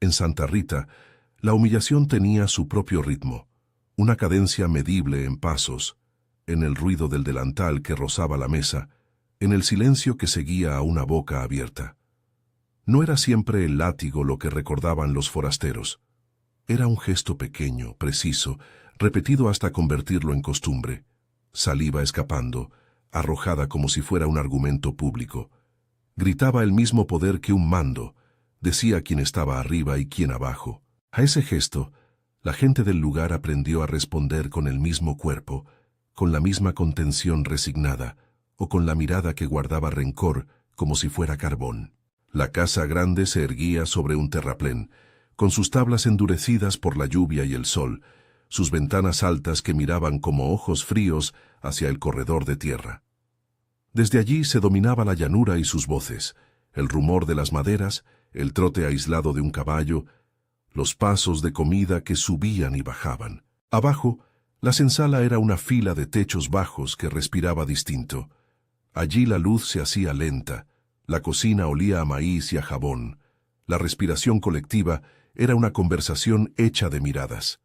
En Santa Rita, la humillación tenía su propio ritmo, una cadencia medible en pasos, en el ruido del delantal que rozaba la mesa, en el silencio que seguía a una boca abierta. No era siempre el látigo lo que recordaban los forasteros. Era un gesto pequeño, preciso, repetido hasta convertirlo en costumbre. Saliva escapando, arrojada como si fuera un argumento público. Gritaba el mismo poder que un mando, decía quién estaba arriba y quién abajo. A ese gesto, la gente del lugar aprendió a responder con el mismo cuerpo, con la misma contención resignada, o con la mirada que guardaba rencor como si fuera carbón. La casa grande se erguía sobre un terraplén, con sus tablas endurecidas por la lluvia y el sol, sus ventanas altas que miraban como ojos fríos hacia el corredor de tierra. Desde allí se dominaba la llanura y sus voces, el rumor de las maderas, el trote aislado de un caballo, los pasos de comida que subían y bajaban. Abajo, la senzala era una fila de techos bajos que respiraba distinto. Allí la luz se hacía lenta, la cocina olía a maíz y a jabón. La respiración colectiva era una conversación hecha de miradas.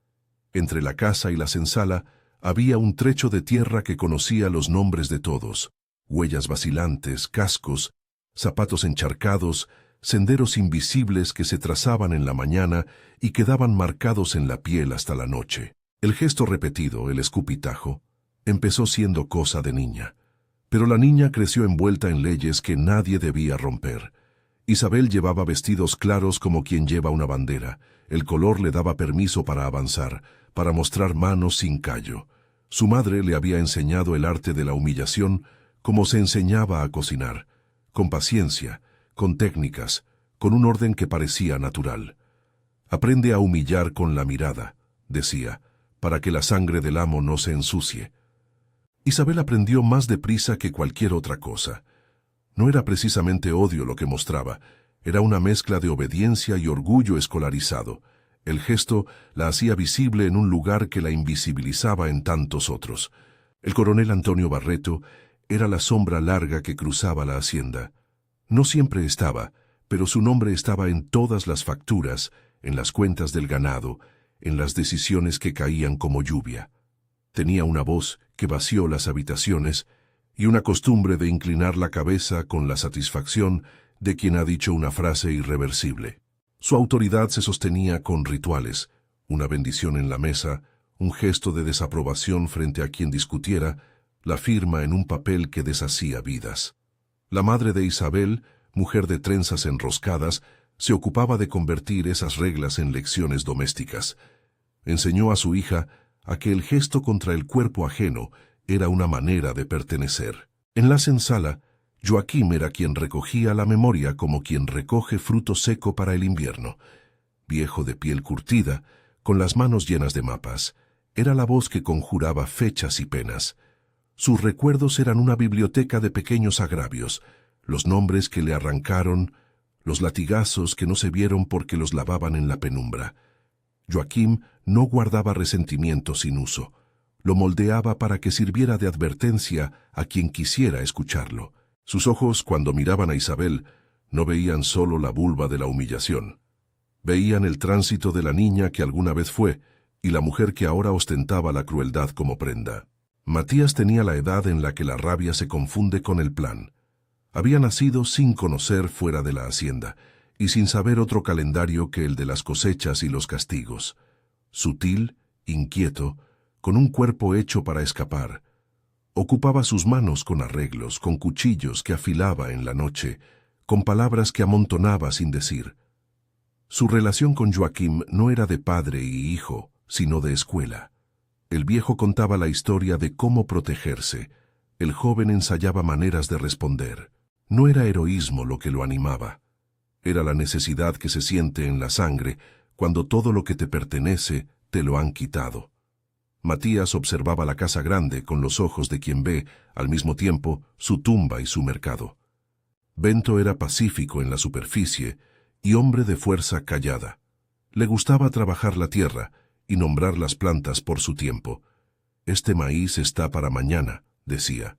Entre la casa y la senzala había un trecho de tierra que conocía los nombres de todos: huellas vacilantes, cascos, zapatos encharcados, senderos invisibles que se trazaban en la mañana y quedaban marcados en la piel hasta la noche. El gesto repetido, el escupitajo, empezó siendo cosa de niña. Pero la niña creció envuelta en leyes que nadie debía romper. Isabel llevaba vestidos claros como quien lleva una bandera. El color le daba permiso para avanzar, para mostrar manos sin callo. Su madre le había enseñado el arte de la humillación como se enseñaba a cocinar, con paciencia, con técnicas, con un orden que parecía natural. Aprende a humillar con la mirada, decía, para que la sangre del amo no se ensucie. Isabel aprendió más deprisa que cualquier otra cosa. No era precisamente odio lo que mostraba, era una mezcla de obediencia y orgullo escolarizado. El gesto la hacía visible en un lugar que la invisibilizaba en tantos otros. El coronel Antonio Barreto era la sombra larga que cruzaba la hacienda. No siempre estaba, pero su nombre estaba en todas las facturas, en las cuentas del ganado, en las decisiones que caían como lluvia. Tenía una voz que vació las habitaciones y una costumbre de inclinar la cabeza con la satisfacción de quien ha dicho una frase irreversible. Su autoridad se sostenía con rituales, una bendición en la mesa, un gesto de desaprobación frente a quien discutiera, la firma en un papel que deshacía vidas. La madre de Isabel, mujer de trenzas enroscadas, se ocupaba de convertir esas reglas en lecciones domésticas. Enseñó a su hija a que el gesto contra el cuerpo ajeno era una manera de pertenecer. En la senzala, Joaquim era quien recogía la memoria como quien recoge fruto seco para el invierno. Viejo de piel curtida, con las manos llenas de mapas, era la voz que conjuraba fechas y penas. Sus recuerdos eran una biblioteca de pequeños agravios, los nombres que le arrancaron, los latigazos que no se vieron porque los lavaban en la penumbra. Joaquim no guardaba resentimiento sin uso. Lo moldeaba para que sirviera de advertencia a quien quisiera escucharlo. Sus ojos, cuando miraban a Isabel, no veían solo la vulva de la humillación. Veían el tránsito de la niña que alguna vez fue y la mujer que ahora ostentaba la crueldad como prenda. Matías tenía la edad en la que la rabia se confunde con el plan. Había nacido sin conocer fuera de la hacienda y sin saber otro calendario que el de las cosechas y los castigos. Sutil, inquieto, con un cuerpo hecho para escapar. Ocupaba sus manos con arreglos, con cuchillos que afilaba en la noche, con palabras que amontonaba sin decir. Su relación con Joaquim no era de padre y hijo, sino de escuela. El viejo contaba la historia de cómo protegerse. El joven ensayaba maneras de responder. No era heroísmo lo que lo animaba. Era la necesidad que se siente en la sangre cuando todo lo que te pertenece te lo han quitado. Matías observaba la casa grande con los ojos de quien ve, al mismo tiempo, su tumba y su mercado. Bento era pacífico en la superficie y hombre de fuerza callada. Le gustaba trabajar la tierra y nombrar las plantas por su tiempo. Este maíz está para mañana, decía.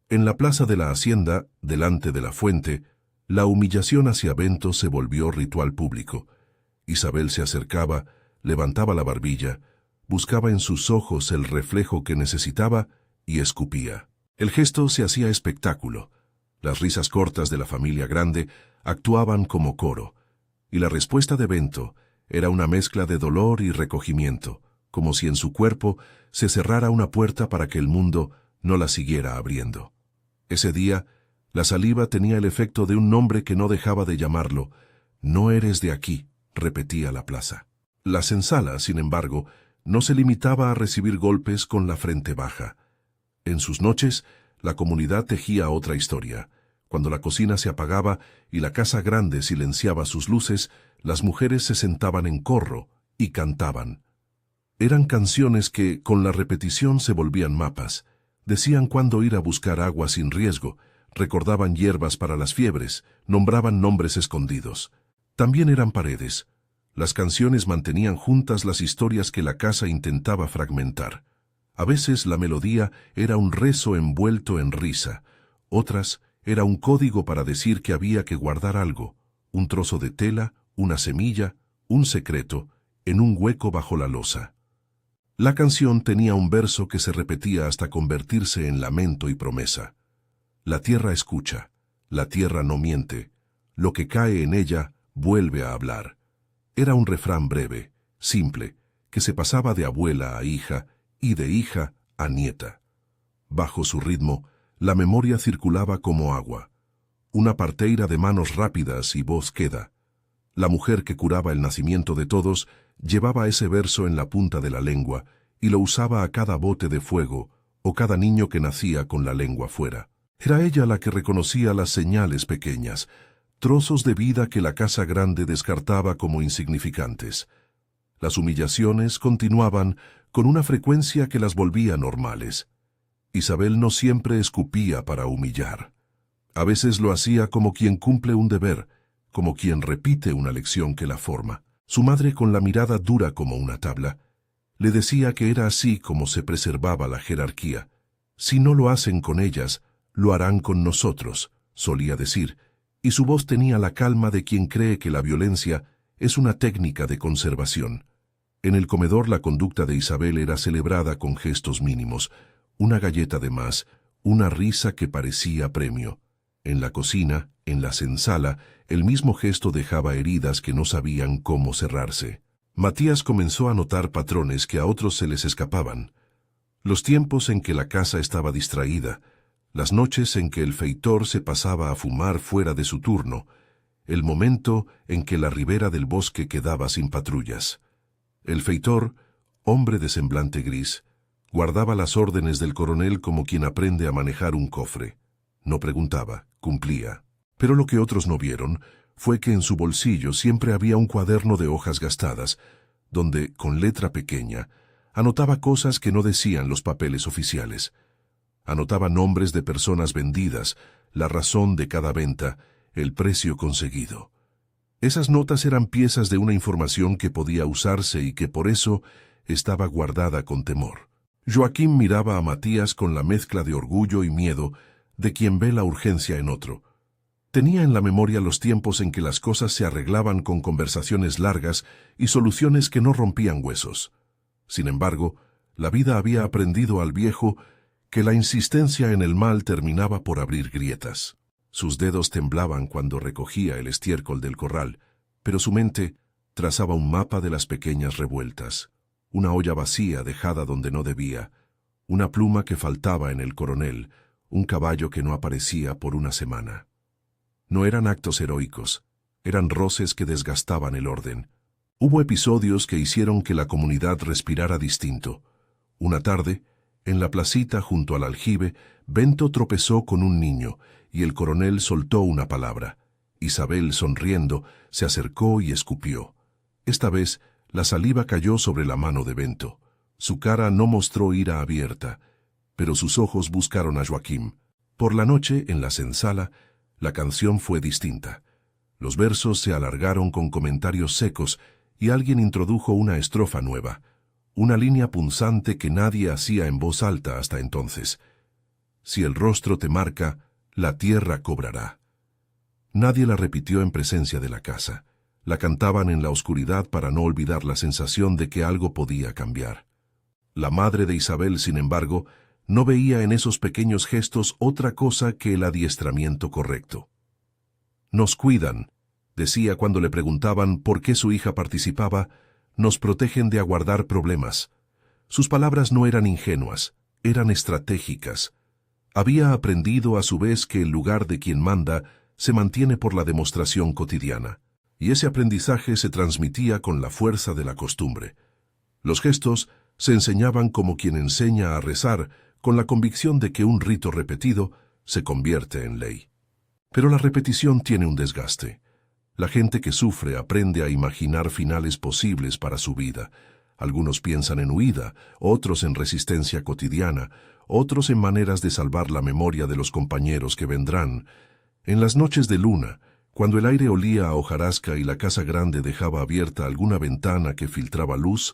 En la plaza de la hacienda, delante de la fuente, la humillación hacia Bento se volvió ritual público. Isabel se acercaba, levantaba la barbilla, buscaba en sus ojos el reflejo que necesitaba y escupía. El gesto se hacía espectáculo. Las risas cortas de la familia grande actuaban como coro, y la respuesta de Bento era una mezcla de dolor y recogimiento, como si en su cuerpo se cerrara una puerta para que el mundo no la siguiera abriendo. Ese día, la saliva tenía el efecto de un nombre que no dejaba de llamarlo. «No eres de aquí», repetía la plaza. La senzala, sin embargo, no se limitaba a recibir golpes con la frente baja. En sus noches, la comunidad tejía otra historia. Cuando la cocina se apagaba y la casa grande silenciaba sus luces, las mujeres se sentaban en corro y cantaban. Eran canciones que, con la repetición, se volvían mapas. Decían cuándo ir a buscar agua sin riesgo, recordaban hierbas para las fiebres, nombraban nombres escondidos. También eran paredes. Las canciones mantenían juntas las historias que la casa intentaba fragmentar. A veces la melodía era un rezo envuelto en risa, otras era un código para decir que había que guardar algo, un trozo de tela, una semilla, un secreto, en un hueco bajo la losa. La canción tenía un verso que se repetía hasta convertirse en lamento y promesa. La tierra escucha, la tierra no miente, lo que cae en ella vuelve a hablar. Era un refrán breve, simple, que se pasaba de abuela a hija y de hija a nieta. Bajo su ritmo, la memoria circulaba como agua. Una parteira de manos rápidas y voz queda. La mujer que curaba el nacimiento de todos llevaba ese verso en la punta de la lengua y lo usaba a cada bote de fuego o cada niño que nacía con la lengua fuera. Era ella la que reconocía las señales pequeñas, trozos de vida que la casa grande descartaba como insignificantes. Las humillaciones continuaban con una frecuencia que las volvía normales. Isabel no siempre escupía para humillar. A veces lo hacía como quien cumple un deber, como quien repite una lección que la forma. Su madre, con la mirada dura como una tabla, le decía que era así como se preservaba la jerarquía. Si no lo hacen con ellas, lo harán con nosotros, solía decir, y su voz tenía la calma de quien cree que la violencia es una técnica de conservación. En el comedor la conducta de Isabel era celebrada con gestos mínimos, una galleta de más, una risa que parecía premio. En la cocina, en la senzala, el mismo gesto dejaba heridas que no sabían cómo cerrarse. Matías comenzó a notar patrones que a otros se les escapaban. Los tiempos en que la casa estaba distraída, las noches en que el feitor se pasaba a fumar fuera de su turno, el momento en que la ribera del bosque quedaba sin patrullas. El feitor, hombre de semblante gris, guardaba las órdenes del coronel como quien aprende a manejar un cofre. No preguntaba, cumplía. Pero lo que otros no vieron fue que en su bolsillo siempre había un cuaderno de hojas gastadas, donde, con letra pequeña, anotaba cosas que no decían los papeles oficiales. Anotaba nombres de personas vendidas, la razón de cada venta, el precio conseguido. Esas notas eran piezas de una información que podía usarse y que por eso estaba guardada con temor. Joaquín miraba a Matías con la mezcla de orgullo y miedo de quien ve la urgencia en otro. Tenía en la memoria los tiempos en que las cosas se arreglaban con conversaciones largas y soluciones que no rompían huesos. Sin embargo, la vida había aprendido al viejo que la insistencia en el mal terminaba por abrir grietas. Sus dedos temblaban cuando recogía el estiércol del corral, pero su mente trazaba un mapa de las pequeñas revueltas, una olla vacía dejada donde no debía, una pluma que faltaba en el coronel, un caballo que no aparecía por una semana. No eran actos heroicos, eran roces que desgastaban el orden. Hubo episodios que hicieron que la comunidad respirara distinto. Una tarde, en la placita junto al aljibe, Bento tropezó con un niño y el coronel soltó una palabra. Isabel, sonriendo, se acercó y escupió. Esta vez, la saliva cayó sobre la mano de Bento. Su cara no mostró ira abierta, pero sus ojos buscaron a Joaquín. Por la noche, en la senzala, la canción fue distinta. Los versos se alargaron con comentarios secos y alguien introdujo una estrofa nueva, una línea punzante que nadie hacía en voz alta hasta entonces. Si el rostro te marca, la tierra cobrará. Nadie la repitió en presencia de la casa. La cantaban en la oscuridad para no olvidar la sensación de que algo podía cambiar. La madre de Isabel, sin embargo, no veía en esos pequeños gestos otra cosa que el adiestramiento correcto. «Nos cuidan», decía cuando le preguntaban por qué su hija participaba, «nos protegen de aguardar problemas». Sus palabras no eran ingenuas, eran estratégicas. Había aprendido a su vez que el lugar de quien manda se mantiene por la demostración cotidiana, y ese aprendizaje se transmitía con la fuerza de la costumbre. Los gestos se enseñaban como quien enseña a rezar, con la convicción de que un rito repetido se convierte en ley. Pero la repetición tiene un desgaste. La gente que sufre aprende a imaginar finales posibles para su vida. Algunos piensan en huida, otros en resistencia cotidiana, otros en maneras de salvar la memoria de los compañeros que vendrán. En las noches de luna, cuando el aire olía a hojarasca y la casa grande dejaba abierta alguna ventana que filtraba luz,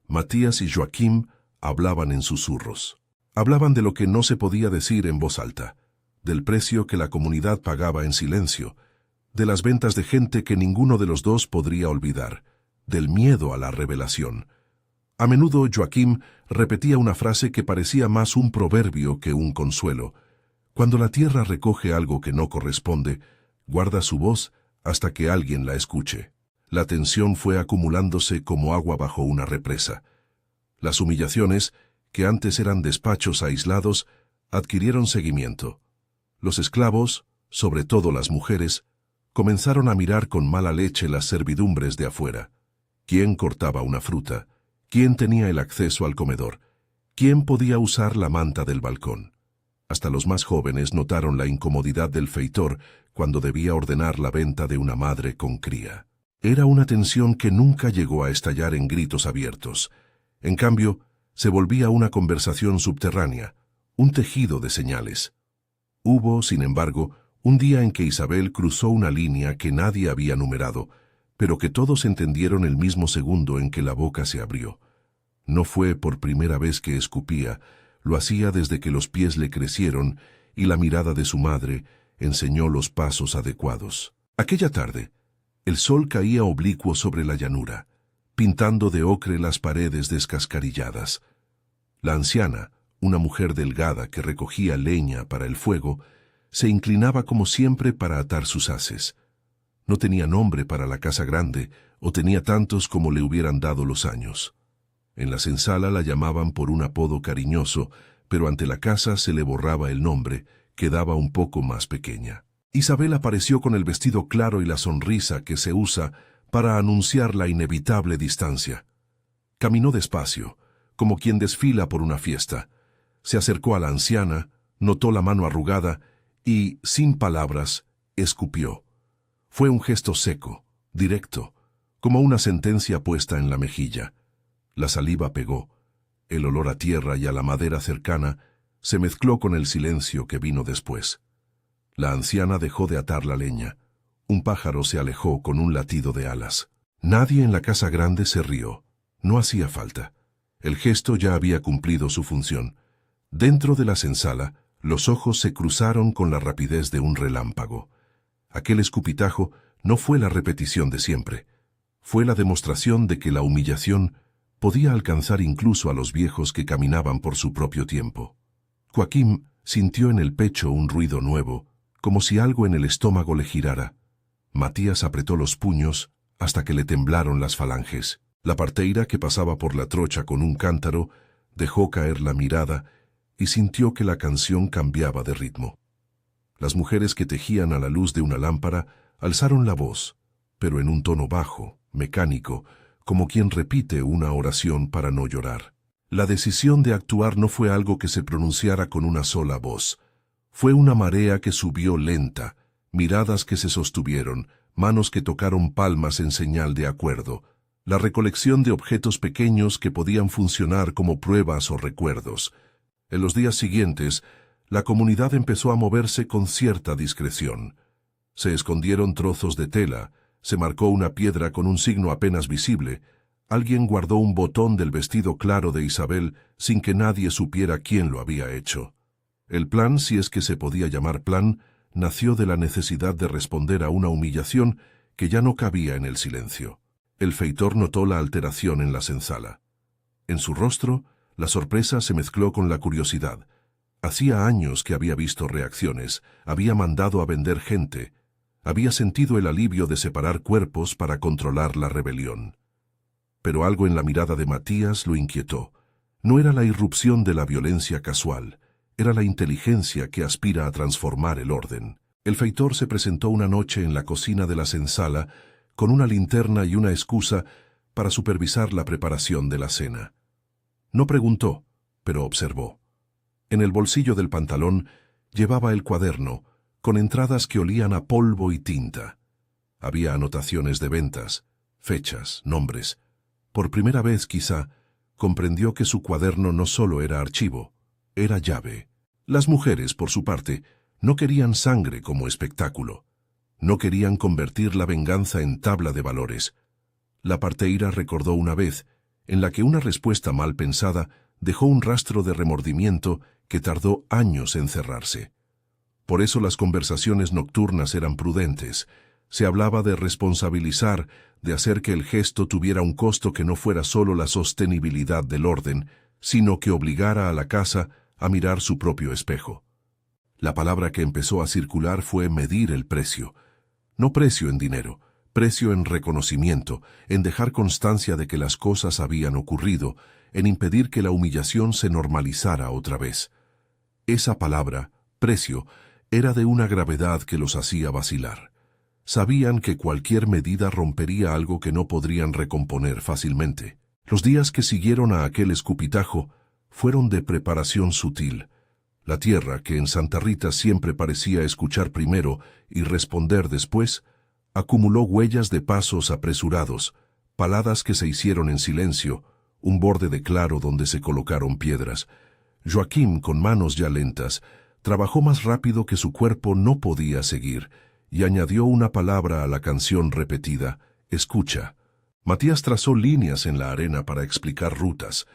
Matías y Joaquim hablaban en susurros. Hablaban de lo que no se podía decir en voz alta, del precio que la comunidad pagaba en silencio, de las ventas de gente que ninguno de los dos podría olvidar, del miedo a la revelación. A menudo Joaquim repetía una frase que parecía más un proverbio que un consuelo. Cuando la tierra recoge algo que no corresponde, guarda su voz hasta que alguien la escuche. La tensión fue acumulándose como agua bajo una represa. Las humillaciones, que antes eran despachos aislados, adquirieron seguimiento. Los esclavos, sobre todo las mujeres, comenzaron a mirar con mala leche las servidumbres de afuera. ¿Quién cortaba una fruta? ¿Quién tenía el acceso al comedor? ¿Quién podía usar la manta del balcón? Hasta los más jóvenes notaron la incomodidad del feitor cuando debía ordenar la venta de una madre con cría. Era una tensión que nunca llegó a estallar en gritos abiertos. En cambio, se volvía una conversación subterránea, un tejido de señales. Hubo, sin embargo, un día en que Isabel cruzó una línea que nadie había numerado, pero que todos entendieron el mismo segundo en que la boca se abrió. No fue por primera vez que escupía, lo hacía desde que los pies le crecieron y la mirada de su madre enseñó los pasos adecuados. Aquella tarde, el sol caía oblicuo sobre la llanura, pintando de ocre las paredes descascarilladas. La anciana, una mujer delgada que recogía leña para el fuego, se inclinaba como siempre para atar sus haces. No tenía nombre para la casa grande, o tenía tantos como le hubieran dado los años. En la senzala la llamaban por un apodo cariñoso, pero ante la casa se le borraba el nombre, quedaba un poco más pequeña. Isabel apareció con el vestido claro y la sonrisa que se usa para anunciar la inevitable distancia. Caminó despacio, como quien desfila por una fiesta. Se acercó a la anciana, notó la mano arrugada y, sin palabras, escupió. Fue un gesto seco, directo, como una sentencia puesta en la mejilla. La saliva pegó. El olor a tierra y a la madera cercana se mezcló con el silencio que vino después. La anciana dejó de atar la leña. Un pájaro se alejó con un latido de alas. Nadie en la casa grande se rió. No hacía falta. El gesto ya había cumplido su función. Dentro de la senzala, los ojos se cruzaron con la rapidez de un relámpago. Aquel escupitajo no fue la repetición de siempre. Fue la demostración de que la humillación podía alcanzar incluso a los viejos que caminaban por su propio tiempo. Joaquim sintió en el pecho un ruido nuevo, como si algo en el estómago le girara. Matías apretó los puños hasta que le temblaron las falanges. La parteira, que pasaba por la trocha con un cántaro, dejó caer la mirada y sintió que la canción cambiaba de ritmo. Las mujeres que tejían a la luz de una lámpara alzaron la voz, pero en un tono bajo, mecánico, como quien repite una oración para no llorar. La decisión de actuar no fue algo que se pronunciara con una sola voz. Fue una marea que subió lenta, miradas que se sostuvieron, manos que tocaron palmas en señal de acuerdo, la recolección de objetos pequeños que podían funcionar como pruebas o recuerdos. En los días siguientes, la comunidad empezó a moverse con cierta discreción. Se escondieron trozos de tela, se marcó una piedra con un signo apenas visible, alguien guardó un botón del vestido claro de Isabel sin que nadie supiera quién lo había hecho. El plan, si es que se podía llamar plan, nació de la necesidad de responder a una humillación que ya no cabía en el silencio. El feitor notó la alteración en la senzala. En su rostro, la sorpresa se mezcló con la curiosidad. Hacía años que había visto reacciones, había mandado a vender gente, había sentido el alivio de separar cuerpos para controlar la rebelión. Pero algo en la mirada de Matías lo inquietó. No era la irrupción de la violencia casual, era la inteligencia que aspira a transformar el orden. El feitor se presentó una noche en la cocina de la senzala con una linterna y una excusa para supervisar la preparación de la cena. No preguntó, pero observó. En el bolsillo del pantalón llevaba el cuaderno, con entradas que olían a polvo y tinta. Había anotaciones de ventas, fechas, nombres. Por primera vez, quizá, comprendió que su cuaderno no solo era archivo, era llave. Las mujeres, por su parte, no querían sangre como espectáculo. No querían convertir la venganza en tabla de valores. La parteira recordó una vez, en la que una respuesta mal pensada dejó un rastro de remordimiento que tardó años en cerrarse. Por eso las conversaciones nocturnas eran prudentes. Se hablaba de responsabilizar, de hacer que el gesto tuviera un costo que no fuera solo la sostenibilidad del orden, sino que obligara a la casa a mirar su propio espejo. La palabra que empezó a circular fue medir el precio. No precio en dinero, precio en reconocimiento, en dejar constancia de que las cosas habían ocurrido, en impedir que la humillación se normalizara otra vez. Esa palabra, precio, era de una gravedad que los hacía vacilar. Sabían que cualquier medida rompería algo que no podrían recomponer fácilmente. Los días que siguieron a aquel escupitajo fueron de preparación sutil. La tierra, que en Santa Rita siempre parecía escuchar primero y responder después, acumuló huellas de pasos apresurados, paladas que se hicieron en silencio, un borde de claro donde se colocaron piedras. Joaquim, con manos ya lentas, trabajó más rápido que su cuerpo no podía seguir, y añadió una palabra a la canción repetida: escucha. Matías trazó líneas en la arena para explicar rutas,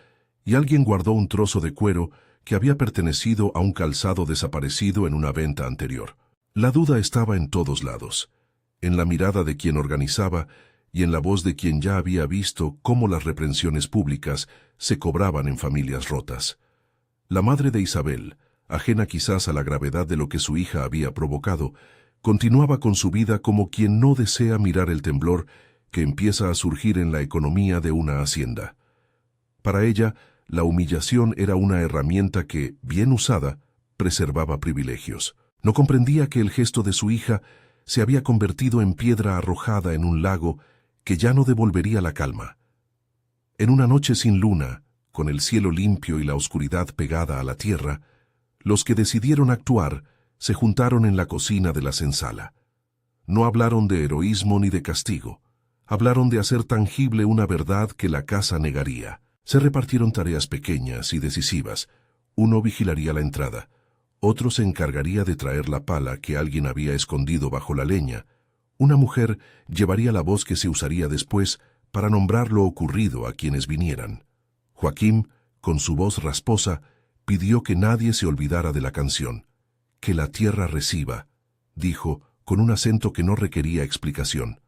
y alguien guardó un trozo de cuero que había pertenecido a un calzado desaparecido en una venta anterior. La duda estaba en todos lados, en la mirada de quien organizaba y en la voz de quien ya había visto cómo las reprensiones públicas se cobraban en familias rotas. La madre de Isabel, ajena quizás a la gravedad de lo que su hija había provocado, continuaba con su vida como quien no desea mirar el temblor que empieza a surgir en la economía de una hacienda. Para ella, la humillación era una herramienta que, bien usada, preservaba privilegios. No comprendía que el gesto de su hija se había convertido en piedra arrojada en un lago que ya no devolvería la calma. En una noche sin luna, con el cielo limpio y la oscuridad pegada a la tierra, los que decidieron actuar se juntaron en la cocina de la senzala. No hablaron de heroísmo ni de castigo. Hablaron de hacer tangible una verdad que la casa negaría. Se repartieron tareas pequeñas y decisivas. Uno vigilaría la entrada. Otro se encargaría de traer la pala que alguien había escondido bajo la leña. Una mujer llevaría la voz que se usaría después para nombrar lo ocurrido a quienes vinieran. Joaquim, con su voz rasposa, pidió que nadie se olvidara de la canción. «Que la tierra reciba», dijo, con un acento que no requería explicación.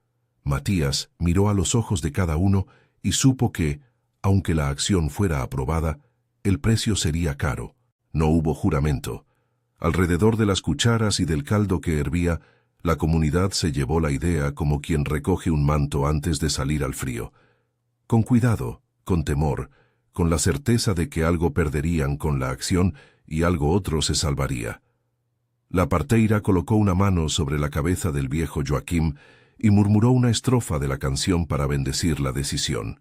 Matías miró a los ojos de cada uno y supo que, aunque la acción fuera aprobada, el precio sería caro. No hubo juramento. Alrededor de las cucharas y del caldo que hervía, la comunidad se llevó la idea como quien recoge un manto antes de salir al frío. Con cuidado, con temor, con la certeza de que algo perderían con la acción y algo otro se salvaría. La parteira colocó una mano sobre la cabeza del viejo Joaquim y murmuró una estrofa de la canción para bendecir la decisión.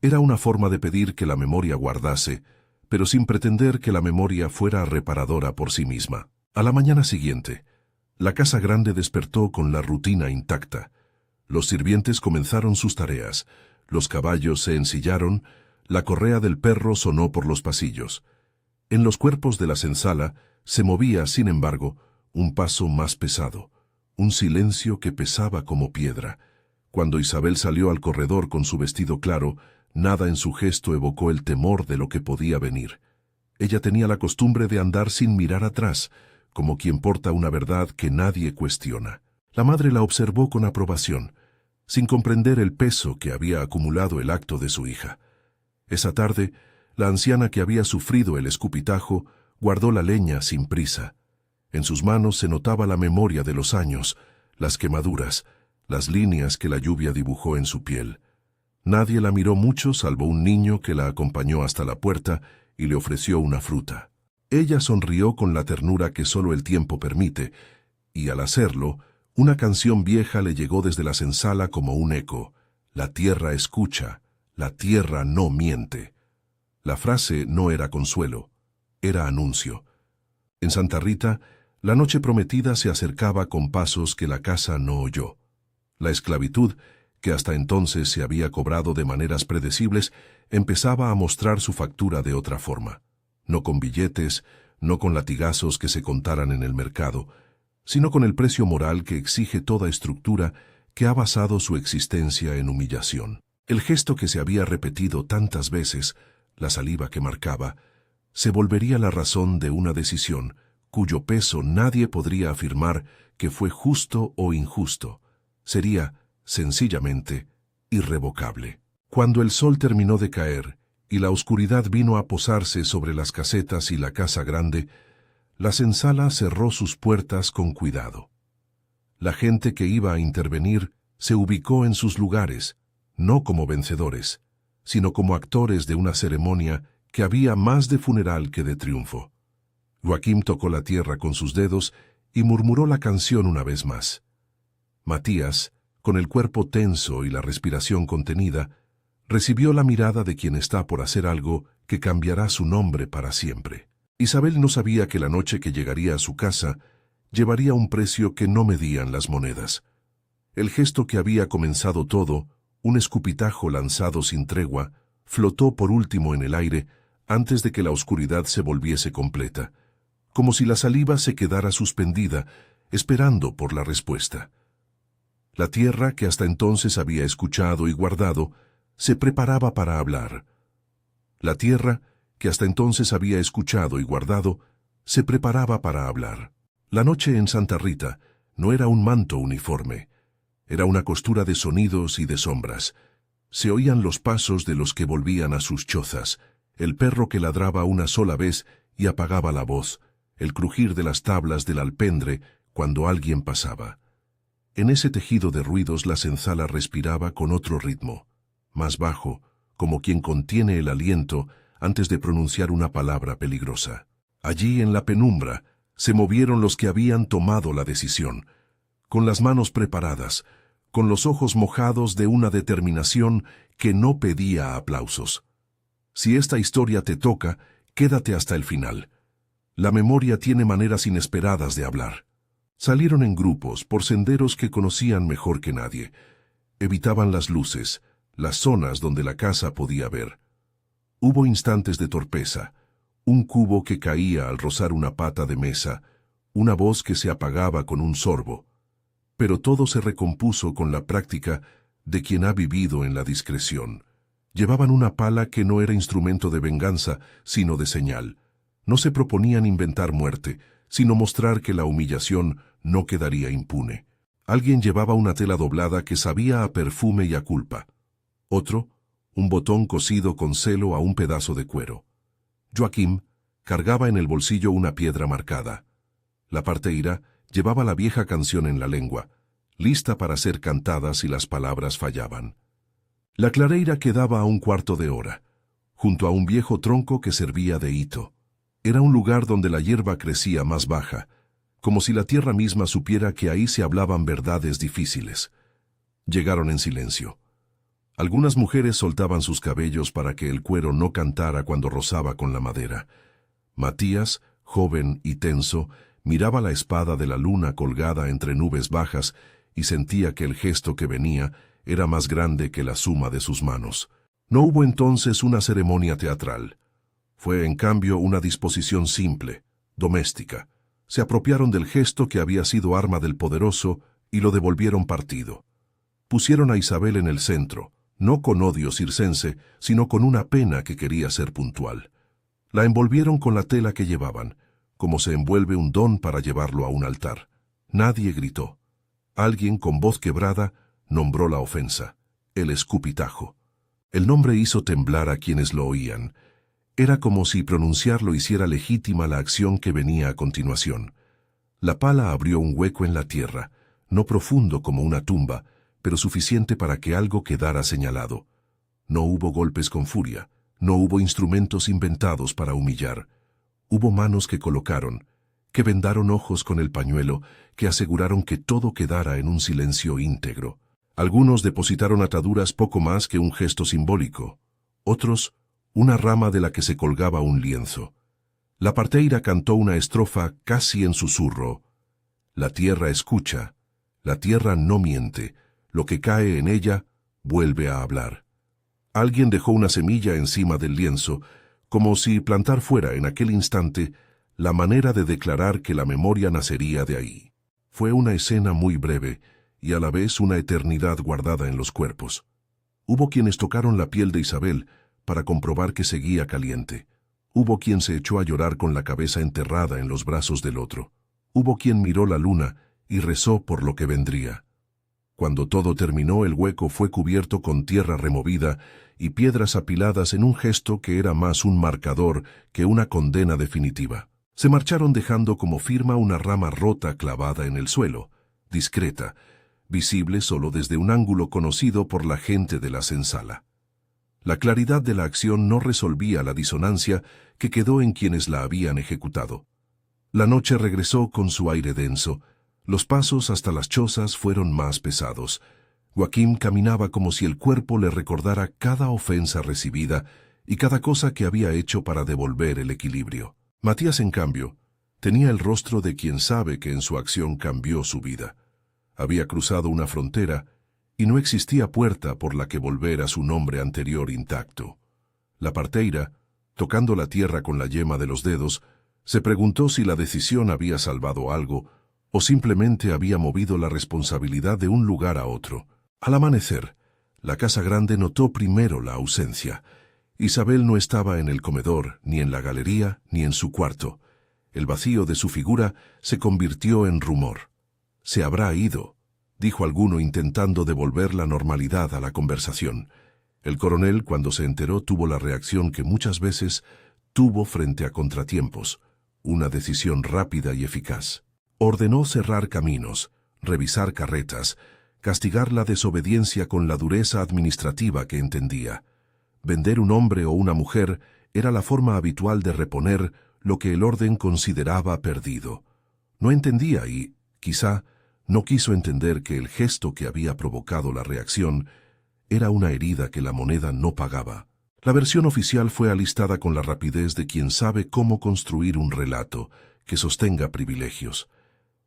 Era una forma de pedir que la memoria guardase, pero sin pretender que la memoria fuera reparadora por sí misma. A la mañana siguiente, la casa grande despertó con la rutina intacta. Los sirvientes comenzaron sus tareas, los caballos se ensillaron, la correa del perro sonó por los pasillos. En los cuerpos de la senzala se movía, sin embargo, un paso más pesado, un silencio que pesaba como piedra. Cuando Isabel salió al corredor con su vestido claro, nada en su gesto evocó el temor de lo que podía venir. Ella tenía la costumbre de andar sin mirar atrás, como quien porta una verdad que nadie cuestiona. La madre la observó con aprobación, sin comprender el peso que había acumulado el acto de su hija. Esa tarde, la anciana que había sufrido el escupitajo guardó la leña sin prisa. En sus manos se notaba la memoria de los años, las quemaduras, las líneas que la lluvia dibujó en su piel. Nadie la miró mucho salvo un niño que la acompañó hasta la puerta y le ofreció una fruta. Ella sonrió con la ternura que solo el tiempo permite, y al hacerlo, una canción vieja le llegó desde la senzala como un eco. La tierra escucha, la tierra no miente. La frase no era consuelo, era anuncio. En Santa Rita, la noche prometida se acercaba con pasos que la casa no oyó. La esclavitud, que hasta entonces se había cobrado de maneras predecibles, empezaba a mostrar su factura de otra forma. No con billetes, no con latigazos que se contaran en el mercado, sino con el precio moral que exige toda estructura que ha basado su existencia en humillación. El gesto que se había repetido tantas veces, la saliva que marcaba, se volvería la razón de una decisión cuyo peso nadie podría afirmar que fue justo o injusto. Sería, sencillamente, irrevocable. Cuando el sol terminó de caer y la oscuridad vino a posarse sobre las casetas y la casa grande, la senzala cerró sus puertas con cuidado. La gente que iba a intervenir se ubicó en sus lugares, no como vencedores, sino como actores de una ceremonia que había más de funeral que de triunfo. Joaquim tocó la tierra con sus dedos y murmuró la canción una vez más. Matías, con el cuerpo tenso y la respiración contenida, recibió la mirada de quien está por hacer algo que cambiará su nombre para siempre. Isabel no sabía que la noche que llegaría a su casa llevaría un precio que no medían las monedas. El gesto que había comenzado todo, un escupitajo lanzado sin tregua, flotó por último en el aire antes de que la oscuridad se volviese completa, como si la saliva se quedara suspendida, esperando por la respuesta. La tierra, que hasta entonces había escuchado y guardado, se preparaba para hablar. La tierra, que hasta entonces había escuchado y guardado, se preparaba para hablar. La noche en Santa Rita no era un manto uniforme, era una costura de sonidos y de sombras. Se oían los pasos de los que volvían a sus chozas, el perro que ladraba una sola vez y apagaba la voz, el crujir de las tablas del alpendre cuando alguien pasaba. En ese tejido de ruidos la senzala respiraba con otro ritmo, más bajo, como quien contiene el aliento antes de pronunciar una palabra peligrosa. Allí en la penumbra se movieron los que habían tomado la decisión, con las manos preparadas, con los ojos mojados de una determinación que no pedía aplausos. Si esta historia te toca, quédate hasta el final. La memoria tiene maneras inesperadas de hablar. Salieron en grupos por senderos que conocían mejor que nadie. Evitaban las luces, las zonas donde la casa podía ver. Hubo instantes de torpeza, un cubo que caía al rozar una pata de mesa, una voz que se apagaba con un sorbo. Pero todo se recompuso con la práctica de quien ha vivido en la discreción. Llevaban una pala que no era instrumento de venganza, sino de señal. No se proponían inventar muerte, sino mostrar que la humillación no quedaría impune. Alguien llevaba una tela doblada que sabía a perfume y a culpa. Otro, un botón cosido con celo a un pedazo de cuero. Joaquim cargaba en el bolsillo una piedra marcada. La parteira llevaba la vieja canción en la lengua, lista para ser cantada si las palabras fallaban. La clareira quedaba a un cuarto de hora, junto a un viejo tronco que servía de hito. Era un lugar donde la hierba crecía más baja, como si la tierra misma supiera que ahí se hablaban verdades difíciles. Llegaron en silencio. Algunas mujeres soltaban sus cabellos para que el cuero no cantara cuando rozaba con la madera. Matías, joven y tenso, miraba la espada de la luna colgada entre nubes bajas y sentía que el gesto que venía era más grande que la suma de sus manos. No hubo entonces una ceremonia teatral. Fue, en cambio, una disposición simple, doméstica. Se apropiaron del gesto que había sido arma del poderoso y lo devolvieron partido. Pusieron a Isabel en el centro, no con odio circense, sino con una pena que quería ser puntual. La envolvieron con la tela que llevaban, como se envuelve un don para llevarlo a un altar. Nadie gritó. Alguien con voz quebrada nombró la ofensa, el escupitajo. El nombre hizo temblar a quienes lo oían. Era como si pronunciarlo hiciera legítima la acción que venía a continuación. La pala abrió un hueco en la tierra, no profundo como una tumba, pero suficiente para que algo quedara señalado. No hubo golpes con furia, no hubo instrumentos inventados para humillar. Hubo manos que colocaron, que vendaron ojos con el pañuelo, que aseguraron que todo quedara en un silencio íntegro. Algunos depositaron ataduras poco más que un gesto simbólico, otros, una rama de la que se colgaba un lienzo. La parteira cantó una estrofa casi en susurro. La tierra escucha, la tierra no miente, lo que cae en ella vuelve a hablar. Alguien dejó una semilla encima del lienzo, como si plantar fuera en aquel instante la manera de declarar que la memoria nacería de ahí. Fue una escena muy breve y a la vez una eternidad guardada en los cuerpos. Hubo quienes tocaron la piel de Isabel para comprobar que seguía caliente. Hubo quien se echó a llorar con la cabeza enterrada en los brazos del otro. Hubo quien miró la luna y rezó por lo que vendría. Cuando todo terminó, el hueco fue cubierto con tierra removida y piedras apiladas en un gesto que era más un marcador que una condena definitiva. Se marcharon dejando como firma una rama rota clavada en el suelo, discreta, visible solo desde un ángulo conocido por la gente de la senzala. La claridad de la acción no resolvía la disonancia que quedó en quienes la habían ejecutado. La noche regresó con su aire denso. Los pasos hasta las chozas fueron más pesados. Joaquín caminaba como si el cuerpo le recordara cada ofensa recibida y cada cosa que había hecho para devolver el equilibrio. Matías, en cambio, tenía el rostro de quien sabe que en su acción cambió su vida. Había cruzado una frontera y no existía puerta por la que volver a su nombre anterior intacto. La parteira, tocando la tierra con la yema de los dedos, se preguntó si la decisión había salvado algo o simplemente había movido la responsabilidad de un lugar a otro. Al amanecer, la casa grande notó primero la ausencia. Isabel no estaba en el comedor, ni en la galería, ni en su cuarto. El vacío de su figura se convirtió en rumor. «Se habrá ido», dijo alguno intentando devolver la normalidad a la conversación. El coronel, cuando se enteró, tuvo la reacción que muchas veces tuvo frente a contratiempos, una decisión rápida y eficaz. Ordenó cerrar caminos, revisar carretas, castigar la desobediencia con la dureza administrativa que entendía. Vender un hombre o una mujer era la forma habitual de reponer lo que el orden consideraba perdido. No entendía y, quizá, no quiso entender que el gesto que había provocado la reacción era una herida que la moneda no pagaba. La versión oficial fue alistada con la rapidez de quien sabe cómo construir un relato que sostenga privilegios.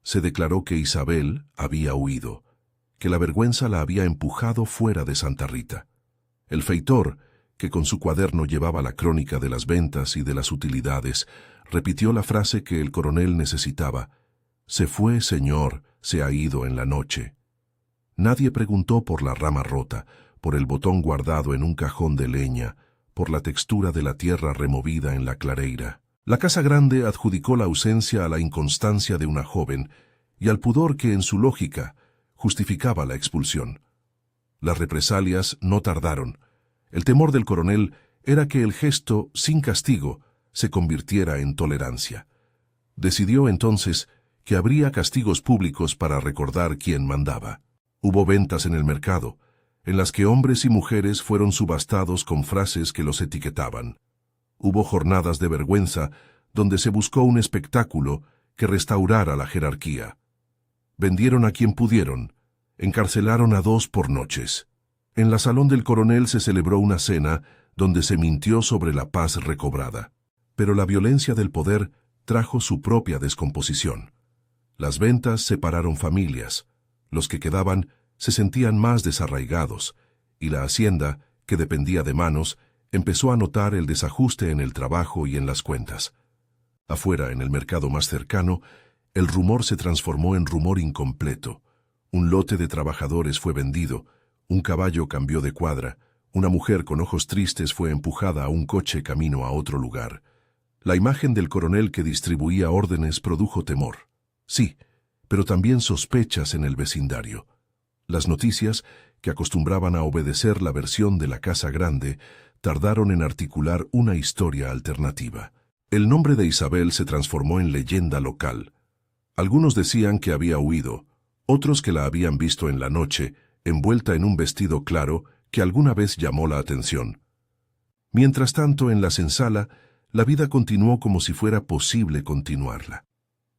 Se declaró que Isabel había huido, que la vergüenza la había empujado fuera de Santa Rita. El feitor, que con su cuaderno llevaba la crónica de las ventas y de las utilidades, repitió la frase que el coronel necesitaba: «Se fue, señor, se ha ido en la noche». Nadie preguntó por la rama rota, por el botón guardado en un cajón de leña, por la textura de la tierra removida en la clareira. La casa grande adjudicó la ausencia a la inconstancia de una joven y al pudor que en su lógica justificaba la expulsión. Las represalias no tardaron. El temor del coronel era que el gesto, sin castigo, se convirtiera en tolerancia. Decidió entonces que habría castigos públicos para recordar quién mandaba. Hubo ventas en el mercado, en las que hombres y mujeres fueron subastados con frases que los etiquetaban. Hubo jornadas de vergüenza donde se buscó un espectáculo que restaurara la jerarquía. Vendieron a quien pudieron, encarcelaron a 2 por noches. En la salón del coronel se celebró una cena donde se mintió sobre la paz recobrada. Pero la violencia del poder trajo su propia descomposición. Las ventas separaron familias, los que quedaban se sentían más desarraigados, y la hacienda, que dependía de manos, empezó a notar el desajuste en el trabajo y en las cuentas. Afuera, en el mercado más cercano, el rumor se transformó en rumor incompleto. Un lote de trabajadores fue vendido, un caballo cambió de cuadra, una mujer con ojos tristes fue empujada a un coche camino a otro lugar. La imagen del coronel que distribuía órdenes produjo temor. Sí, pero también sospechas en el vecindario. Las noticias, que acostumbraban a obedecer la versión de la Casa Grande, tardaron en articular una historia alternativa. El nombre de Isabel se transformó en leyenda local. Algunos decían que había huido, otros que la habían visto en la noche, envuelta en un vestido claro que alguna vez llamó la atención. Mientras tanto, en la senzala, la vida continuó como si fuera posible continuarla.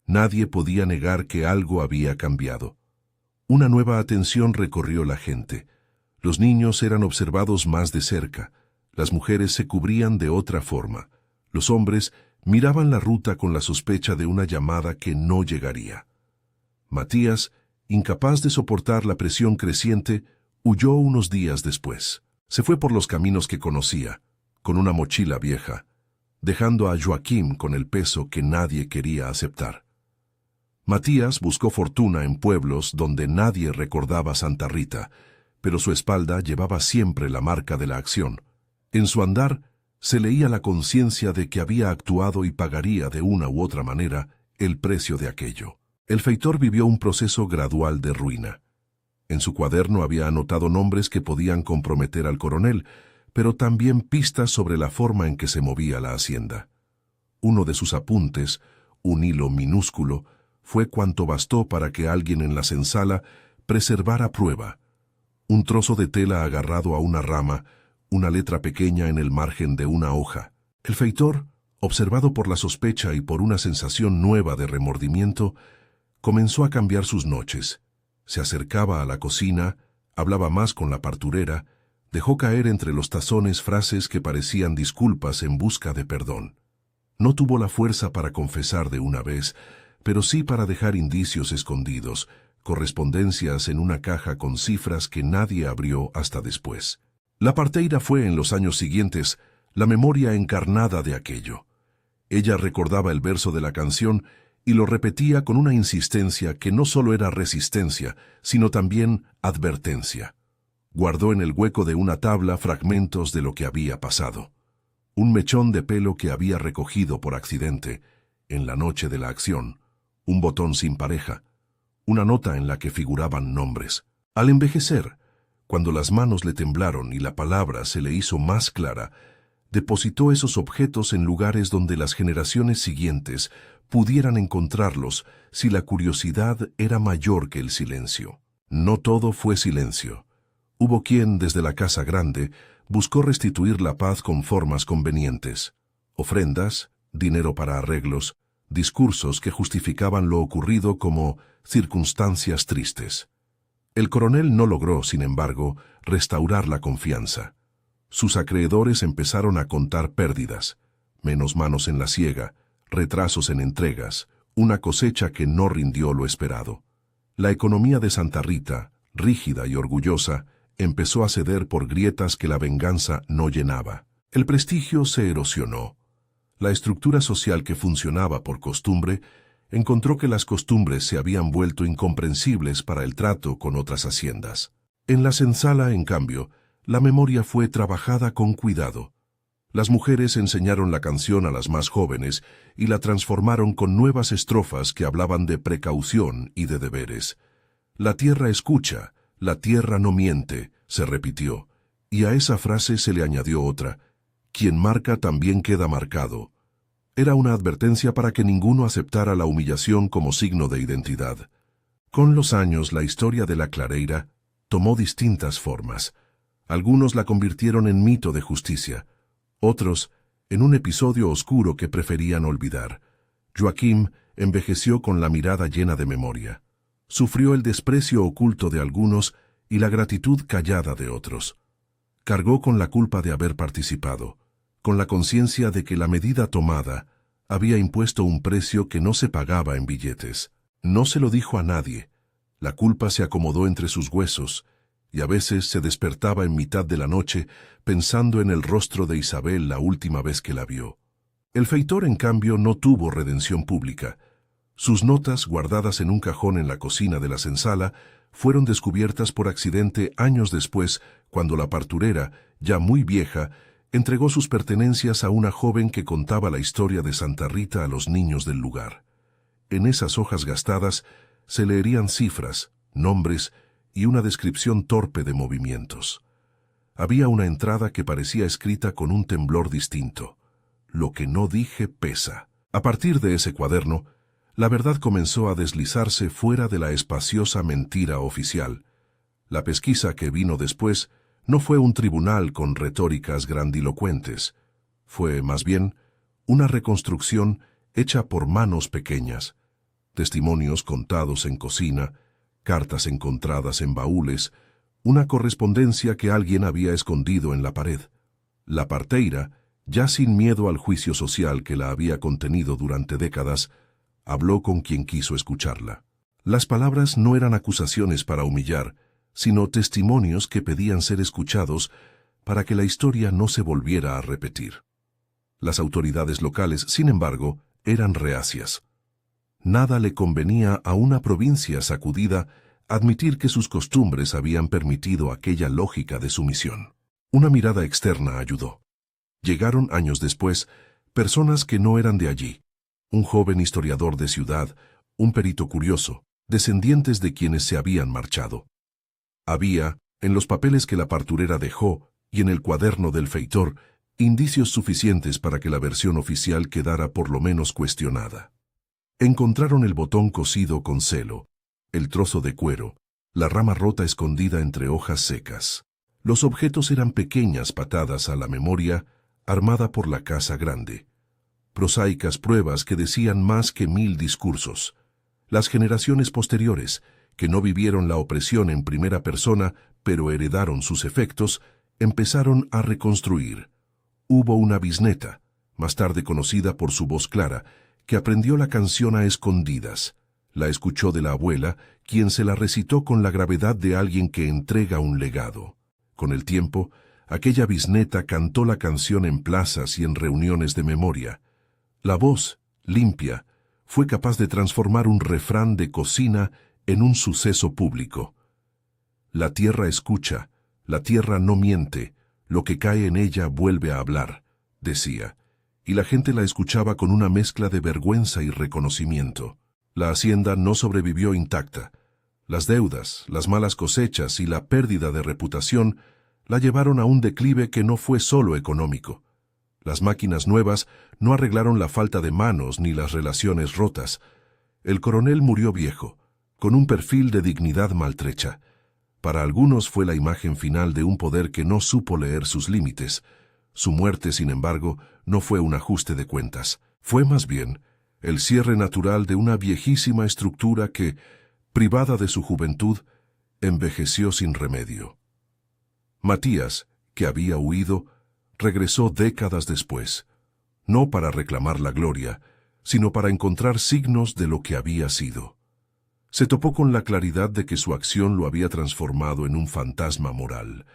Nadie podía negar que algo había cambiado. Una nueva atención recorrió la gente. Los niños eran observados más de cerca, las mujeres se cubrían de otra forma, los hombres miraban la ruta con la sospecha de una llamada que no llegaría. Matías, incapaz de soportar la presión creciente, huyó unos días después. Se fue por los caminos que conocía, con una mochila vieja, dejando a Joaquim con el peso que nadie quería aceptar. Matías buscó fortuna en pueblos donde nadie recordaba Santa Rita, pero su espalda llevaba siempre la marca de la acción. En su andar se leía la conciencia de que había actuado y pagaría de una u otra manera el precio de aquello. El feitor vivió un proceso gradual de ruina. En su cuaderno había anotado nombres que podían comprometer al coronel, pero también pistas sobre la forma en que se movía la hacienda. Uno de sus apuntes, un hilo minúsculo, fue cuanto bastó para que alguien en la senzala preservara prueba. Un trozo de tela agarrado a una rama, una letra pequeña en el margen de una hoja. El feitor, observado por la sospecha y por una sensación nueva de remordimiento, comenzó a cambiar sus noches. Se acercaba a la cocina, hablaba más con la parturera, dejó caer entre los tazones frases que parecían disculpas en busca de perdón. No tuvo la fuerza para confesar de una vez, pero sí para dejar indicios escondidos, correspondencias en una caja con cifras que nadie abrió hasta después. La parteira fue en los años siguientes la memoria encarnada de aquello. Ella recordaba el verso de la canción y lo repetía con una insistencia que no solo era resistencia, sino también advertencia. Guardó en el hueco de una tabla fragmentos de lo que había pasado. Un mechón de pelo que había recogido por accidente, en la noche de la acción, un botón sin pareja, una nota en la que figuraban nombres. Al envejecer, cuando las manos le temblaron y la palabra se le hizo más clara, depositó esos objetos en lugares donde las generaciones siguientes pudieran encontrarlos si la curiosidad era mayor que el silencio. No todo fue silencio. Hubo quien, desde la Casa Grande, buscó restituir la paz con formas convenientes. Ofrendas, dinero para arreglos, discursos que justificaban lo ocurrido como circunstancias tristes. El coronel no logró, sin embargo, restaurar la confianza. Sus acreedores empezaron a contar pérdidas, menos manos en la siega, retrasos en entregas, una cosecha que no rindió lo esperado. La economía de Santa Rita, rígida y orgullosa, empezó a ceder por grietas que la venganza no llenaba. El prestigio se erosionó. La estructura social que funcionaba por costumbre encontró que las costumbres se habían vuelto incomprensibles para el trato con otras haciendas. En la senzala, en cambio, la memoria fue trabajada con cuidado. Las mujeres enseñaron la canción a las más jóvenes y la transformaron con nuevas estrofas que hablaban de precaución y de deberes. La tierra escucha, la tierra no miente, se repitió, y a esa frase se le añadió otra: quien marca también queda marcado. Era una advertencia para que ninguno aceptara la humillación como signo de identidad. Con los años, la historia de la clareira tomó distintas formas. Algunos la convirtieron en mito de justicia, otros en un episodio oscuro que preferían olvidar. Joaquim envejeció con la mirada llena de memoria. Sufrió el desprecio oculto de algunos y la gratitud callada de otros. Cargó con la culpa de haber participado, con la conciencia de que la medida tomada había impuesto un precio que no se pagaba en billetes. No se lo dijo a nadie. La culpa se acomodó entre sus huesos, y a veces se despertaba en mitad de la noche pensando en el rostro de Isabel la última vez que la vio. El feitor, en cambio, no tuvo redención pública. Sus notas, guardadas en un cajón en la cocina de la senzala, fueron descubiertas por accidente años después, cuando la parturera, ya muy vieja, entregó sus pertenencias a una joven que contaba la historia de Santa Rita a los niños del lugar. En esas hojas gastadas se leerían cifras, nombres y una descripción torpe de movimientos. Había una entrada que parecía escrita con un temblor distinto. Lo que no dije pesa. A partir de ese cuaderno, la verdad comenzó a deslizarse fuera de la espaciosa mentira oficial. La pesquisa que vino después no fue un tribunal con retóricas grandilocuentes. Fue, más bien, una reconstrucción hecha por manos pequeñas, testimonios contados en cocina, cartas encontradas en baúles, una correspondencia que alguien había escondido en la pared. La parteira, ya sin miedo al juicio social que la había contenido durante décadas, habló con quien quiso escucharla. Las palabras no eran acusaciones para humillar, sino testimonios que pedían ser escuchados para que la historia no se volviera a repetir. Las autoridades locales, sin embargo, eran reacias. Nada le convenía a una provincia sacudida admitir que sus costumbres habían permitido aquella lógica de sumisión. Una mirada externa ayudó. Llegaron años después personas que no eran de allí, un joven historiador de ciudad, un perito curioso, descendientes de quienes se habían marchado. Había, en los papeles que la parturera dejó y en el cuaderno del feitor, indicios suficientes para que la versión oficial quedara por lo menos cuestionada. Encontraron el botón cosido con celo, el trozo de cuero, la rama rota escondida entre hojas secas. Los objetos eran pequeñas patadas a la memoria armada por la casa grande. Prosaicas pruebas que decían más que 1000 discursos. Las generaciones posteriores, que no vivieron la opresión en primera persona, pero heredaron sus efectos, empezaron a reconstruir. Hubo una bisnieta, más tarde conocida por su voz clara, que aprendió la canción a escondidas. La escuchó de la abuela, quien se la recitó con la gravedad de alguien que entrega un legado. Con el tiempo, aquella bisnieta cantó la canción en plazas y en reuniones de memoria. La voz, limpia, fue capaz de transformar un refrán de cocina en un suceso público. La tierra escucha, la tierra no miente, lo que cae en ella vuelve a hablar, decía, y la gente la escuchaba con una mezcla de vergüenza y reconocimiento. La hacienda no sobrevivió intacta. Las deudas, las malas cosechas y la pérdida de reputación la llevaron a un declive que no fue solo económico. Las máquinas nuevas no arreglaron la falta de manos ni las relaciones rotas. El coronel murió viejo, con un perfil de dignidad maltrecha. Para algunos fue la imagen final de un poder que no supo leer sus límites. Su muerte, sin embargo, no fue un ajuste de cuentas. Fue más bien el cierre natural de una viejísima estructura que, privada de su juventud, envejeció sin remedio. Matías, que había huido, regresó décadas después, no para reclamar la gloria, sino para encontrar signos de lo que había sido. Se topó con la claridad de que su acción lo había transformado en un fantasma moral.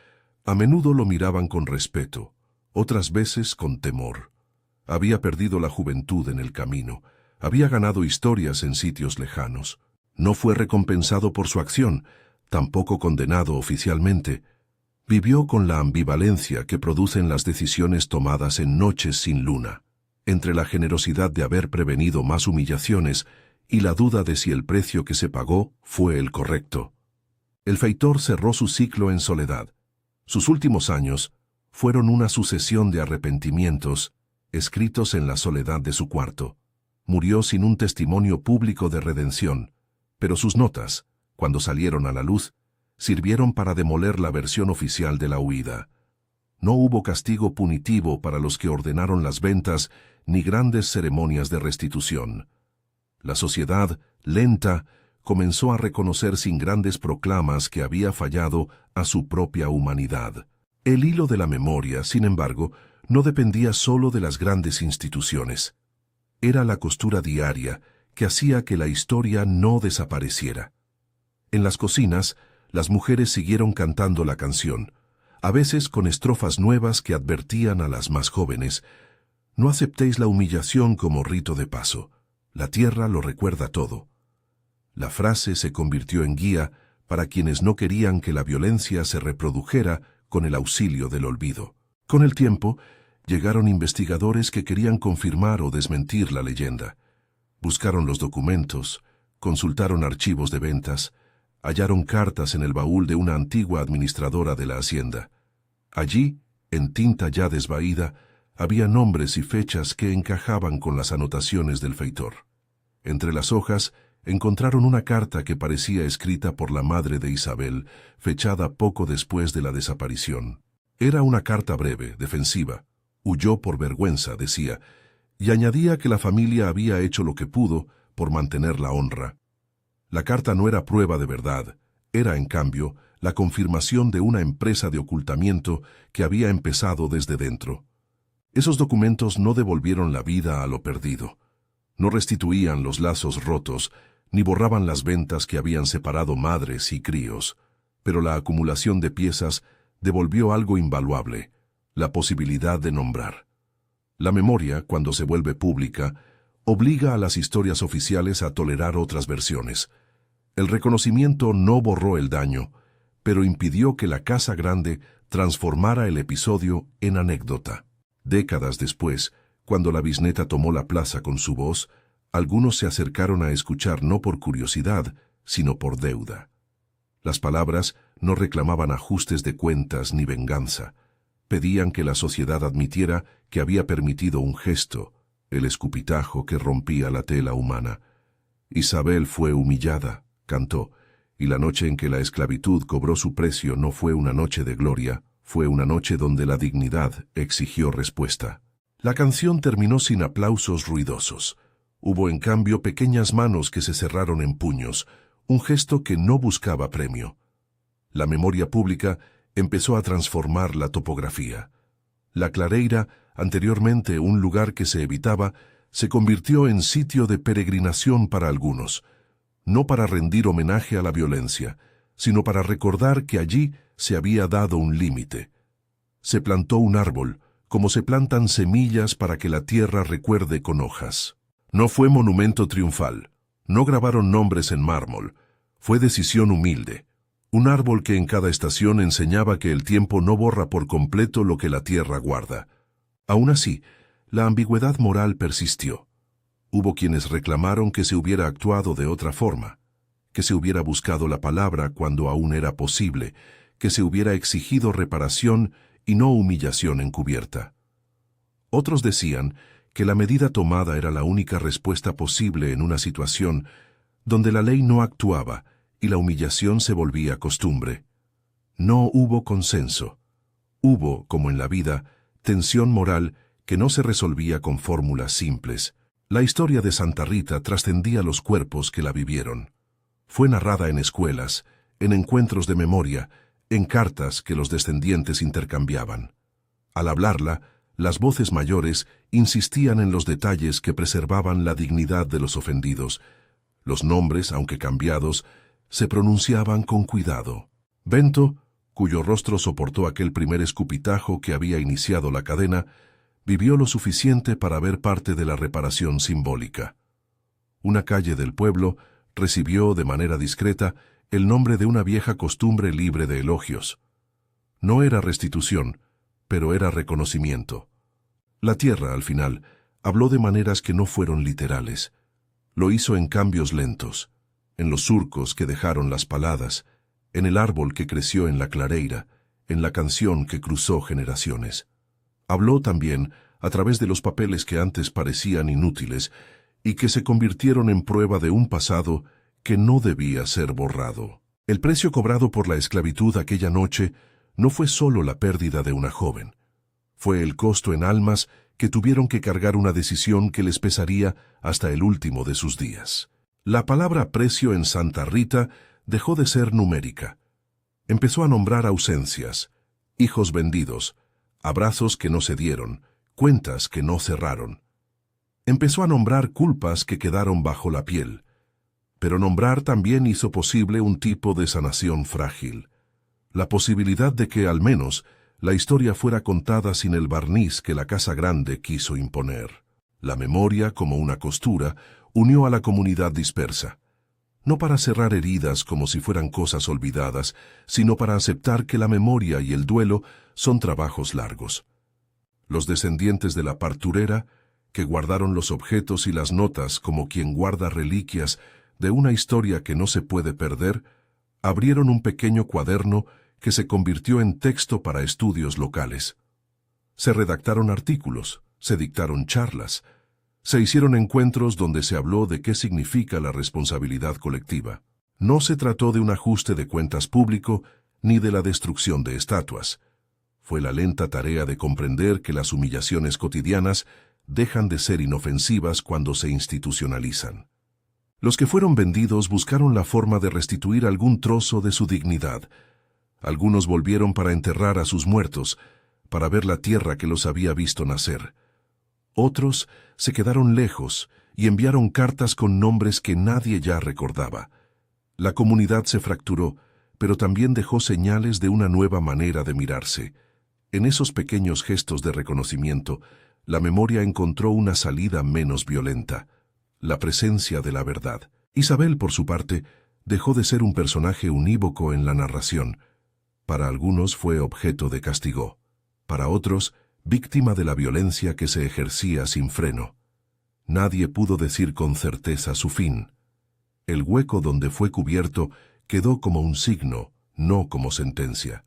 A menudo lo miraban con respeto, otras veces con temor. Había perdido la juventud en el camino, había ganado historias en sitios lejanos. No fue recompensado por su acción, tampoco condenado oficialmente. Vivió con la ambivalencia que producen las decisiones tomadas en noches sin luna, entre la generosidad de haber prevenido más humillaciones y la duda de si el precio que se pagó fue el correcto. El feitor cerró su ciclo en soledad. Sus últimos años fueron una sucesión de arrepentimientos escritos en la soledad de su cuarto. Murió sin un testimonio público de redención, pero sus notas, cuando salieron a la luz, sirvieron para demoler la versión oficial de la huida. No hubo castigo punitivo para los que ordenaron las ventas ni grandes ceremonias de restitución. La sociedad, lenta, comenzó a reconocer sin grandes proclamas que había fallado a su propia humanidad. El hilo de la memoria, sin embargo, no dependía solo de las grandes instituciones. Era la costura diaria que hacía que la historia no desapareciera. En las cocinas, las mujeres siguieron cantando la canción, a veces con estrofas nuevas que advertían a las más jóvenes: no aceptéis la humillación como rito de paso, la tierra lo recuerda todo. La frase se convirtió en guía para quienes no querían que la violencia se reprodujera con el auxilio del olvido. Con el tiempo, llegaron investigadores que querían confirmar o desmentir la leyenda. Buscaron los documentos, consultaron archivos de ventas, hallaron cartas en el baúl de una antigua administradora de la hacienda. Allí, en tinta ya desvaída, había nombres y fechas que encajaban con las anotaciones del feitor. Entre las hojas encontraron una carta que parecía escrita por la madre de Isabel, fechada poco después de la desaparición. Era una carta breve, defensiva. Huyó por vergüenza, decía, y añadía que la familia había hecho lo que pudo por mantener la honra. La carta no era prueba de verdad, era, en cambio, la confirmación de una empresa de ocultamiento que había empezado desde dentro. Esos documentos no devolvieron la vida a lo perdido. No restituían los lazos rotos, ni borraban las ventas que habían separado madres y críos, pero la acumulación de piezas devolvió algo invaluable, la posibilidad de nombrar. La memoria, cuando se vuelve pública, obliga a las historias oficiales a tolerar otras versiones. El reconocimiento no borró el daño, pero impidió que la Casa Grande transformara el episodio en anécdota. Décadas después, cuando la bisnieta tomó la plaza con su voz, algunos se acercaron a escuchar no por curiosidad, sino por deuda. Las palabras no reclamaban ajustes de cuentas ni venganza. Pedían que la sociedad admitiera que había permitido un gesto, el escupitajo que rompía la tela humana. Isabel fue humillada, cantó, y la noche en que la esclavitud cobró su precio no fue una noche de gloria, fue una noche donde la dignidad exigió respuesta. La canción terminó sin aplausos ruidosos. Hubo en cambio pequeñas manos que se cerraron en puños, un gesto que no buscaba premio. La memoria pública empezó a transformar la topografía. La Clareira, anteriormente un lugar que se evitaba, se convirtió en sitio de peregrinación para algunos, no para rendir homenaje a la violencia, sino para recordar que allí se había dado un límite. Se plantó un árbol, como se plantan semillas para que la tierra recuerde con hojas. No fue monumento triunfal, no grabaron nombres en mármol, fue decisión humilde. Un árbol que en cada estación enseñaba que el tiempo no borra por completo lo que la tierra guarda. Aún así, la ambigüedad moral persistió. Hubo quienes reclamaron que se hubiera actuado de otra forma, que se hubiera buscado la palabra cuando aún era posible, que se hubiera exigido reparación y no humillación encubierta. Otros decían que la medida tomada era la única respuesta posible en una situación donde la ley no actuaba y la humillación se volvía costumbre. No hubo consenso. Hubo, como en la vida, tensión moral que no se resolvía con fórmulas simples. La historia de Santa Rita trascendía los cuerpos que la vivieron. Fue narrada en escuelas, en encuentros de memoria, en cartas que los descendientes intercambiaban. Al hablarla, las voces mayores insistían en los detalles que preservaban la dignidad de los ofendidos. Los nombres, aunque cambiados, se pronunciaban con cuidado. Bento, cuyo rostro soportó aquel primer escupitajo que había iniciado la cadena, vivió lo suficiente para ver parte de la reparación simbólica. Una calle del pueblo recibió, de manera discreta, el nombre de una vieja costumbre libre de elogios. No era restitución, pero era reconocimiento. La tierra, al final, habló de maneras que no fueron literales. Lo hizo en cambios lentos, en los surcos que dejaron las paladas, en el árbol que creció en la clareira, en la canción que cruzó generaciones. Habló también a través de los papeles que antes parecían inútiles y que se convirtieron en prueba de un pasado que no debía ser borrado. El precio cobrado por la esclavitud aquella noche no fue solo la pérdida de una joven. Fue el costo en almas que tuvieron que cargar una decisión que les pesaría hasta el último de sus días. La palabra precio en Santa Rita dejó de ser numérica. Empezó a nombrar ausencias, hijos vendidos, abrazos que no se dieron, cuentas que no cerraron. Empezó a nombrar culpas que quedaron bajo la piel. Pero nombrar también hizo posible un tipo de sanación frágil. La posibilidad de que, al menos, la historia fuera contada sin el barniz que la Casa Grande quiso imponer. La memoria, como una costura, unió a la comunidad dispersa. No para cerrar heridas como si fueran cosas olvidadas, sino para aceptar que la memoria y el duelo son trabajos largos. Los descendientes de la parturera, que guardaron los objetos y las notas como quien guarda reliquias, de una historia que no se puede perder, abrieron un pequeño cuaderno que se convirtió en texto para estudios locales. Se redactaron artículos, se dictaron charlas, se hicieron encuentros donde se habló de qué significa la responsabilidad colectiva. No se trató de un ajuste de cuentas público ni de la destrucción de estatuas. Fue la lenta tarea de comprender que las humillaciones cotidianas dejan de ser inofensivas cuando se institucionalizan. Los que fueron vendidos buscaron la forma de restituir algún trozo de su dignidad. Algunos volvieron para enterrar a sus muertos, para ver la tierra que los había visto nacer. Otros se quedaron lejos y enviaron cartas con nombres que nadie ya recordaba. La comunidad se fracturó, pero también dejó señales de una nueva manera de mirarse. En esos pequeños gestos de reconocimiento, la memoria encontró una salida menos violenta: la presencia de la verdad. Isabel, por su parte, dejó de ser un personaje unívoco en la narración. Para algunos fue objeto de castigo, para otros, víctima de la violencia que se ejercía sin freno. Nadie pudo decir con certeza su fin. El hueco donde fue cubierto quedó como un signo, no como sentencia.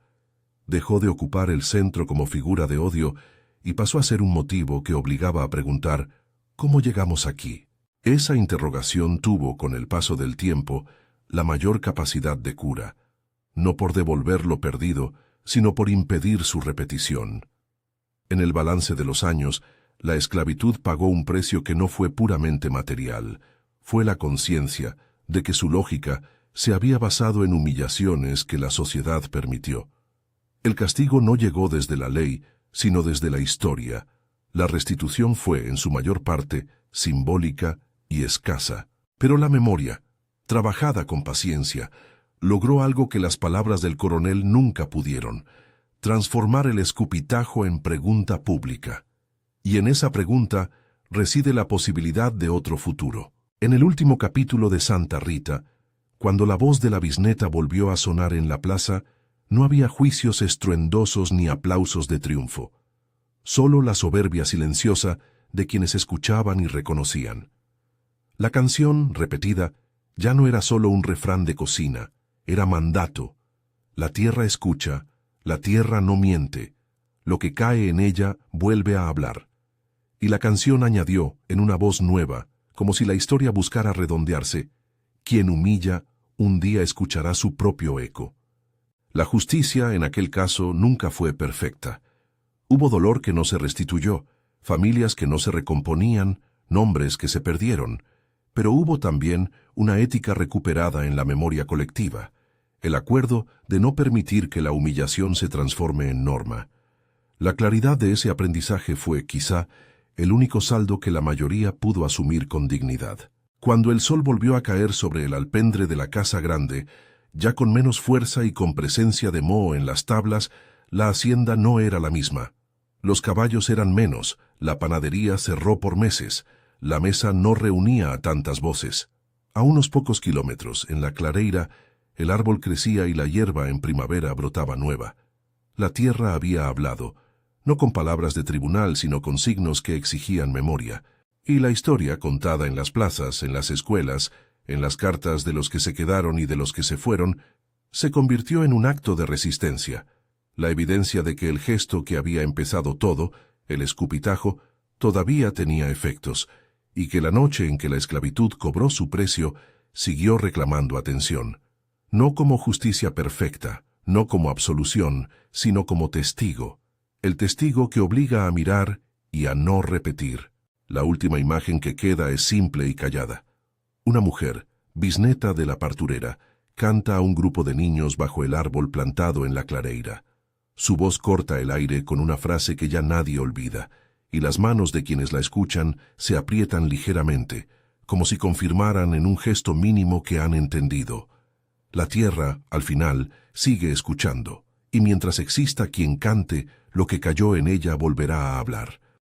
Dejó de ocupar el centro como figura de odio y pasó a ser un motivo que obligaba a preguntar: ¿cómo llegamos aquí? Esa interrogación tuvo, con el paso del tiempo, la mayor capacidad de cura, no por devolver lo perdido, sino por impedir su repetición. En el balance de los años, la esclavitud pagó un precio que no fue puramente material. Fue la conciencia de que su lógica se había basado en humillaciones que la sociedad permitió. El castigo no llegó desde la ley, sino desde la historia. La restitución fue, en su mayor parte, simbólica y escasa. Pero la memoria, trabajada con paciencia, logró algo que las palabras del coronel nunca pudieron: transformar el escupitajo en pregunta pública. Y en esa pregunta reside la posibilidad de otro futuro. En el último capítulo de Santa Rita, cuando la voz de la bisneta volvió a sonar en la plaza, no había juicios estruendosos ni aplausos de triunfo. Solo la soberbia silenciosa de quienes escuchaban y reconocían. La canción, repetida, ya no era solo un refrán de cocina, era mandato. La tierra escucha, la tierra no miente, lo que cae en ella vuelve a hablar. Y la canción añadió, en una voz nueva, como si la historia buscara redondearse: quien humilla, un día escuchará su propio eco. La justicia, en aquel caso, nunca fue perfecta. Hubo dolor que no se restituyó, familias que no se recomponían, nombres que se perdieron, pero hubo también una ética recuperada en la memoria colectiva, el acuerdo de no permitir que la humillación se transforme en norma. La claridad de ese aprendizaje fue, quizá, el único saldo que la mayoría pudo asumir con dignidad. Cuando el sol volvió a caer sobre el alpendre de la casa grande, ya con menos fuerza y con presencia de moho en las tablas, la hacienda no era la misma. Los caballos eran menos, la panadería cerró por meses, la mesa no reunía a tantas voces. A unos pocos kilómetros, en la clareira, el árbol crecía y la hierba en primavera brotaba nueva. La tierra había hablado, no con palabras de tribunal, sino con signos que exigían memoria. Y la historia, contada en las plazas, en las escuelas, en las cartas de los que se quedaron y de los que se fueron, se convirtió en un acto de resistencia, la evidencia de que el gesto que había empezado todo, el escupitajo, todavía tenía efectos, y que la noche en que la esclavitud cobró su precio, siguió reclamando atención, no como justicia perfecta, no como absolución, sino como testigo, el testigo que obliga a mirar y a no repetir. La última imagen que queda es simple y callada. Una mujer, bisneta de la parturera, canta a un grupo de niños bajo el árbol plantado en la clareira. Su voz corta el aire con una frase que ya nadie olvida, y las manos de quienes la escuchan se aprietan ligeramente, como si confirmaran en un gesto mínimo que han entendido. La tierra, al final, sigue escuchando, y mientras exista quien cante, lo que cayó en ella volverá a hablar.